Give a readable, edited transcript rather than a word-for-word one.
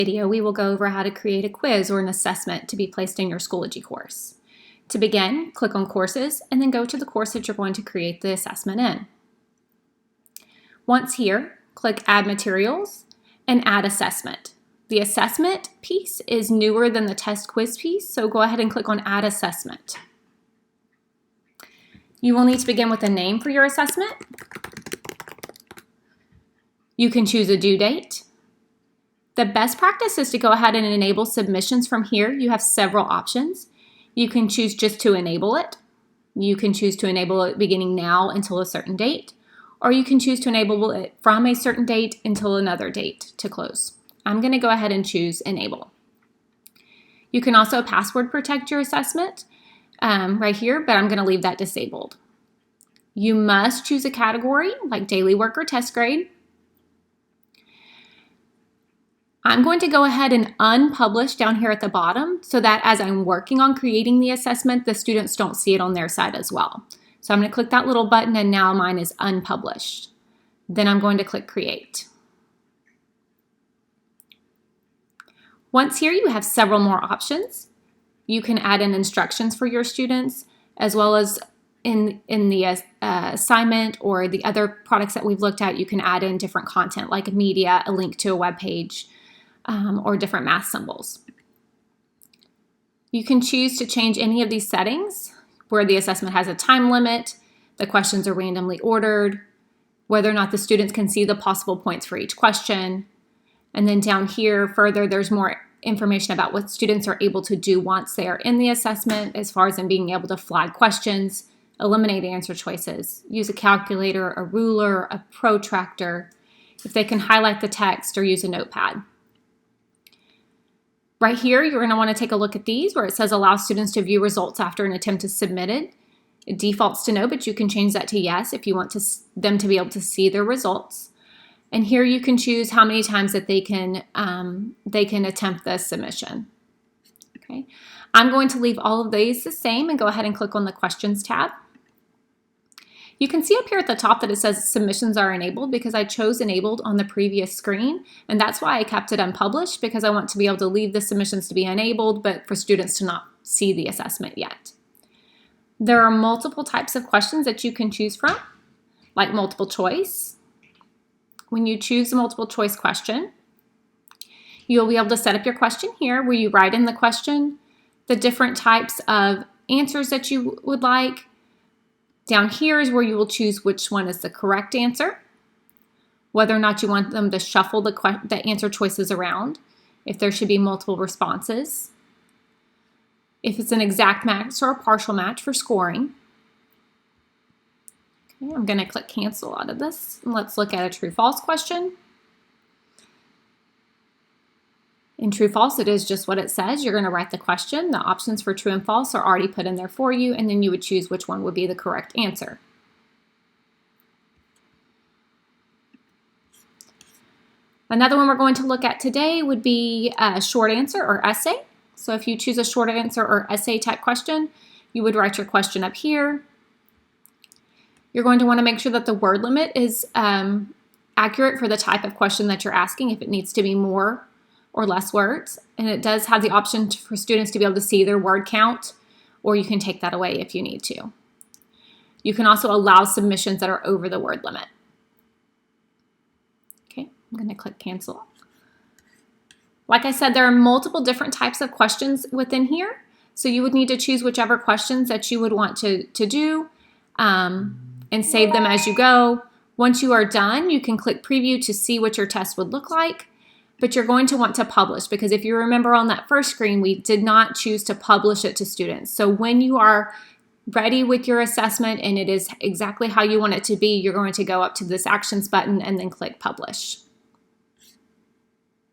video, we will go over how to create a quiz or an assessment to be placed in your Schoology course. To begin, click on Courses and then go to the course that you're going to create the assessment in. Once here, click Add Materials and Add Assessment. The assessment piece is newer than the test quiz piece, so go ahead and click on Add Assessment. You will need to begin with a name for your assessment. You can choose a due date. The best practice is to go ahead and enable submissions from here. You have several options. You can choose just to enable it. You can choose to enable it beginning now until a certain date, or you can choose to enable it from a certain date until another date to close. I'm going to go ahead and choose Enable. You can also password protect your assessment right here, but I'm going to leave that disabled. You must choose a category like daily work or test grade. I'm going to go ahead and unpublish down here at the bottom so that as I'm working on creating the assessment, the students don't see it on their side as well. So I'm going to click that little button and now mine is unpublished. Then I'm going to click Create. Once here, you have several more options. You can add in instructions for your students, as well as in the assignment or the other products that we've looked at, you can add in different content like media, a link to a web page, or different math symbols. You can choose to change any of these settings where the assessment has a time limit, the questions are randomly ordered, whether or not the students can see the possible points for each question. And then down here further, there's more information about what students are able to do once they are in the assessment, as far as them being able to flag questions, eliminate answer choices, use a calculator, a ruler, a protractor, if they can highlight the text or use a notepad. Right here, you're going to want to take a look at these where it says allow students to view results after an attempt is submitted. It defaults to no, but you can change that to yes if you want them to be able to see their results. And here you can choose how many times that they can attempt this submission. Okay, I'm going to leave all of these the same and go ahead and click on the Questions tab. You can see up here at the top that it says submissions are enabled because I chose enabled on the previous screen, and that's why I kept it unpublished, because I want to be able to leave the submissions to be enabled, but for students to not see the assessment yet. There are multiple types of questions that you can choose from, like multiple choice. When you choose the multiple choice question, you'll be able to set up your question here where you write in the question, the different types of answers that you would like. Down here is where you will choose which one is the correct answer, whether or not you want them to shuffle the answer choices around, if there should be multiple responses, if it's an exact match or a partial match for scoring. Okay, I'm going to click Cancel out of this. And let's look at a true-false question. In true-false, it is just what it says. You're going to write the question. The options for true and false are already put in there for you, and then you would choose which one would be the correct answer. Another one we're going to look at today would be a short answer or essay. So if you choose a short answer or essay type question, you would write your question up here. You're going to want to make sure that the word limit is accurate for the type of question that you're asking, if it needs to be more or less words. And it does have the option for students to be able to see their word count, or you can take that away if you need to. You can also allow submissions that are over the word limit. Okay, I'm going to click Cancel. Like I said, there are multiple different types of questions within here. So you would need to choose whichever questions that you would want to do and save them as you go. Once you are done, you can click Preview to see what your test would look like. But you're going to want to publish, because if you remember on that first screen, we did not choose to publish it to students. So when you are ready with your assessment and it is exactly how you want it to be, you're going to go up to this Actions button and then click Publish.